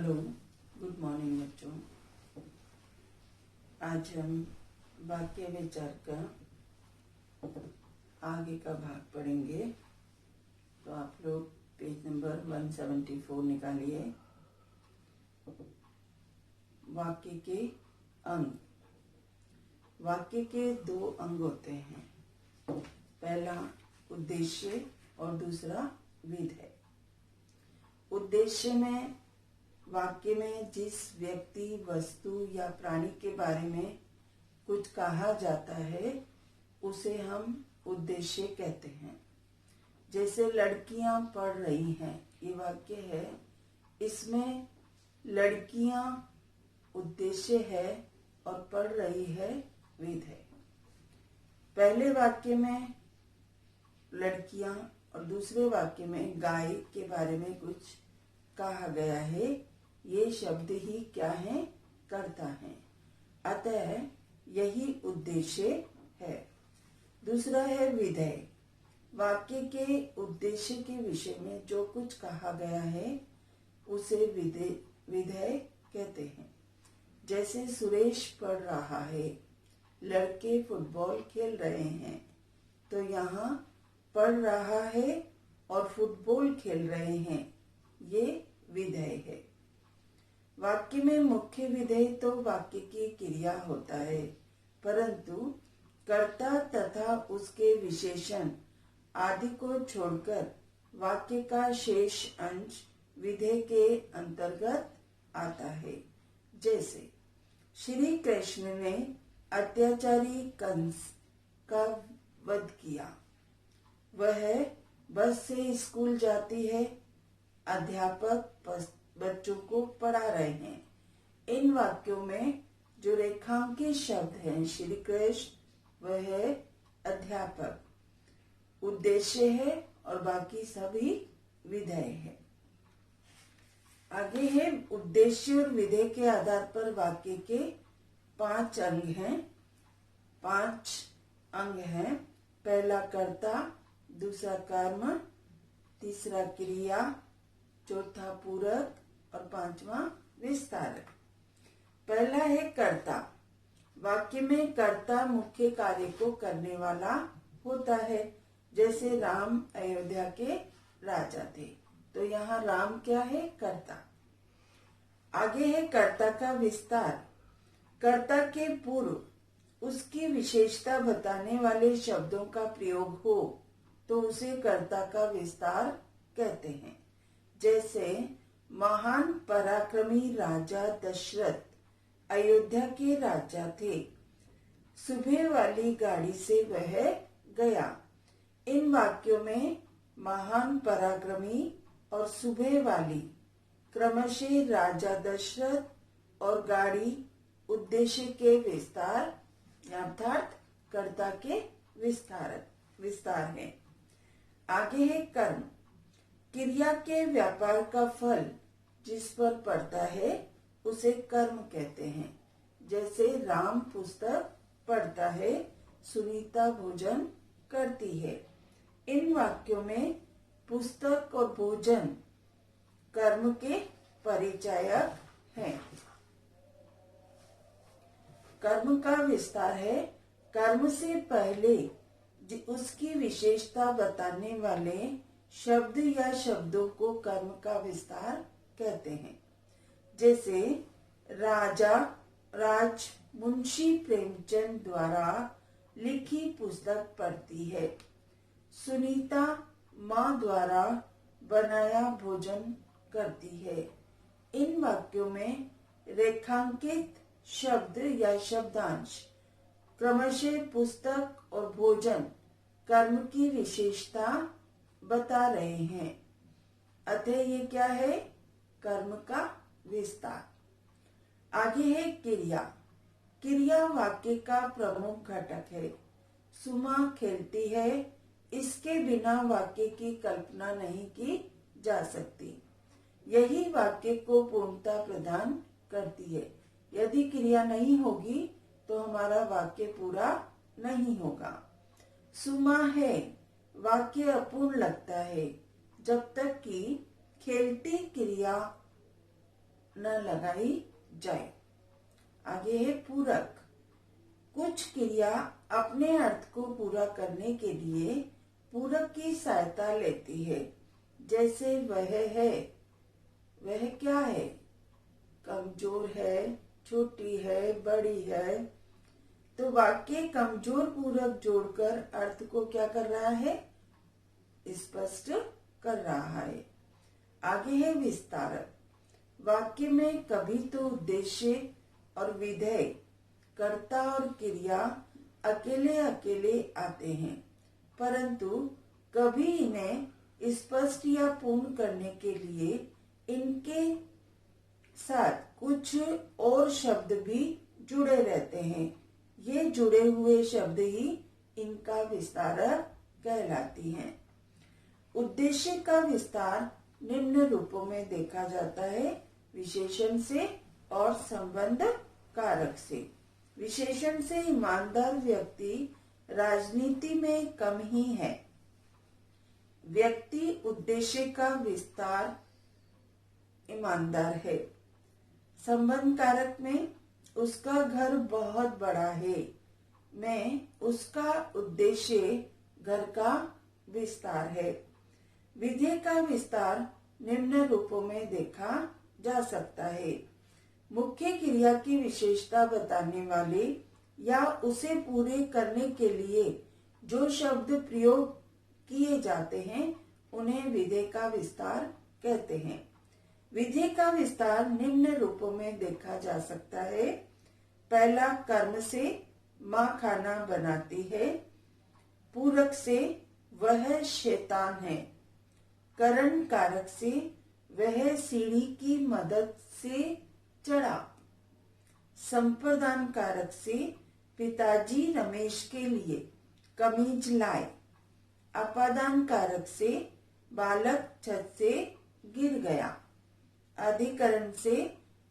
Hello, good morning बच्चों। आज हम वाक्य विचार का आगे का भाग पढ़ेंगे। तो आप लोग पेज नंबर 174 निकालिए। वाक्य के अंग। वाक्य के दो अंग होते हैं, पहला उद्देश्य और दूसरा विधेय। उद्देश्य में वाक्य में जिस व्यक्ति, वस्तु या प्राणी के बारे में कुछ कहा जाता है उसे हम उद्देश्य कहते हैं। जैसे लड़कियां पढ़ रही हैं, ये वाक्य है, इसमें लड़कियां उद्देश्य है और पढ़ रही है विधेय। पहले वाक्य में लड़कियां और दूसरे वाक्य में गाय के बारे में कुछ कहा गया है। ये शब्द ही क्या है? कर्ता है। अतः यही उद्देश्य है। दूसरा है विधेय। वाक्य के उद्देश्य के विषय में जो कुछ कहा गया है उसे विधेय कहते हैं। जैसे सुरेश पढ़ रहा है, लड़के फुटबॉल खेल रहे हैं, तो यहाँ पढ़ रहा है और फुटबॉल खेल रहे हैं, ये विधेय है। वाक्य में मुख्य विधेय तो वाक्य की क्रिया होता है, परंतु कर्ता तथा उसके विशेषण आदि को छोड़कर वाक्य का शेष अंश विधेय के अंतर्गत आता है। जैसे श्री कृष्ण ने अत्याचारी कंस का वध किया। वह बस से स्कूल जाती है, अध्यापक बच्चों को पढ़ा रहे हैं। इन वाक्यों में जो रेखांकित शब्द हैं श्री कृष्ण, वह है अध्यापक, उद्देश्य है और बाकी सभी विधेय है। आगे है उद्देश्य और विधेय के आधार पर वाक्य के 5 अंग हैं। 5 अंग हैं। पहला कर्ता, दूसरा कर्म, तीसरा क्रिया, चौथा पूरक और 5वां विस्तारक। पहला है कर्ता। वाक्य में कर्ता मुख्य कार्य को करने वाला होता है। जैसे राम अयोध्या के राजा थे, तो यहाँ राम क्या है? कर्ता। आगे है कर्ता का विस्तार। कर्ता के पूर्व उसकी विशेषता बताने वाले शब्दों का प्रयोग हो तो उसे कर्ता का विस्तार कहते हैं। जैसे महान पराक्रमी राजा दशरथ अयोध्या के राजा थे, सुबह वाली गाड़ी से वह गया। इन वाक्यों में महान पराक्रमी और सुबह वाली क्रमशः राजा दशरथ और गाड़ी उद्देश्य के विस्तार अर्थात कर्ता के विस्तार है। आगे है कर्म। क्रिया के व्यापार का फल जिस पर पड़ता है उसे कर्म कहते हैं। जैसे राम पुस्तक पढ़ता है, सुनीता भोजन करती है। इन वाक्यों में पुस्तक और भोजन कर्म के परिचायक हैं। कर्म का विस्तार है। कर्म से पहले उसकी विशेषता बताने वाले शब्द या शब्दों को कर्म का विस्तार कहते हैं। जैसे मुंशी प्रेमचंद द्वारा लिखी पुस्तक पढ़ती है, सुनीता माँ द्वारा बनाया भोजन करती है। इन वाक्यों में रेखांकित शब्द या शब्दांश क्रमशः पुस्तक और भोजन कर्म की विशेषता बता रहे हैं। अतः ये क्या है? कर्म का विस्तार। आगे है क्रिया। क्रिया वाक्य का प्रमुख घटक है। सुमा खेलती है, इसके बिना वाक्य की कल्पना नहीं की जा सकती। यही वाक्य को पूर्णता प्रदान करती है। यदि क्रिया नहीं होगी तो हमारा वाक्य पूरा नहीं होगा। सुमा है वाक्य अपूर्ण लगता है जब तक कि खेलती क्रिया न लगाई जाए। आगे है पूरक। कुछ क्रिया अपने अर्थ को पूरा करने के लिए पूरक की सहायता लेती है। जैसे वह है, वह क्या है? कमजोर है, छोटी है, बड़ी है। तो वाक्य कमजोर पूरक जोड़कर अर्थ को क्या कर रहा है? स्पष्ट कर रहा है। आगे है विस्तारक। वाक्य में कभी तो उद्देश्य और विधेय, कर्ता और क्रिया अकेले अकेले आते हैं, परंतु कभी इन्हें स्पष्ट या पूर्ण करने के लिए इनके साथ कुछ और शब्द भी जुड़े रहते हैं। ये जुड़े हुए शब्द ही इनका विस्तारक कहलाती हैं। उद्देश्य का विस्तार निम्न रूपों में देखा जाता है, विशेषण से और संबंध कारक से। विशेषण से ईमानदार व्यक्ति राजनीति में कम ही है। व्यक्ति उद्देश्य का विस्तार ईमानदार है। संबंध कारक में उसका घर बहुत बड़ा है, में उसका उद्देश्य घर का विस्तार है। विधेय का विस्तार निम्न रूपों में देखा जा सकता है। मुख्य क्रिया की विशेषता बताने वाले या उसे पूरे करने के लिए जो शब्द प्रयोग किए जाते हैं उन्हें विधेय का विस्तार कहते हैं। विधेय का विस्तार निम्न रूपों में देखा जा सकता है। पहला, कर्म से माँ खाना बनाती है। पूरक से वह शैतान है। करण कारक से वह सीढ़ी की मदद से चढ़ा। संप्रदान कारक से पिताजी रमेश के लिए कमीज लाए। अपादान कारक से बालक छत से गिर गया। अधिकरण से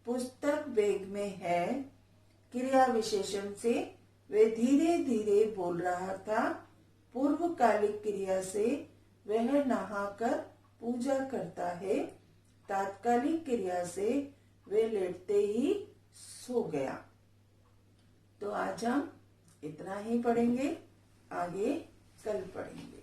पुस्तक बैग में है। क्रिया विशेषण से वे धीरे धीरे बोल रहा था। पूर्वकालिक क्रिया से वह नहाकर पूजा करता है। तात्कालिक क्रिया से वे लेटते ही सो गया। तो आज हम इतना ही पढ़ेंगे, आगे कल पढ़ेंगे।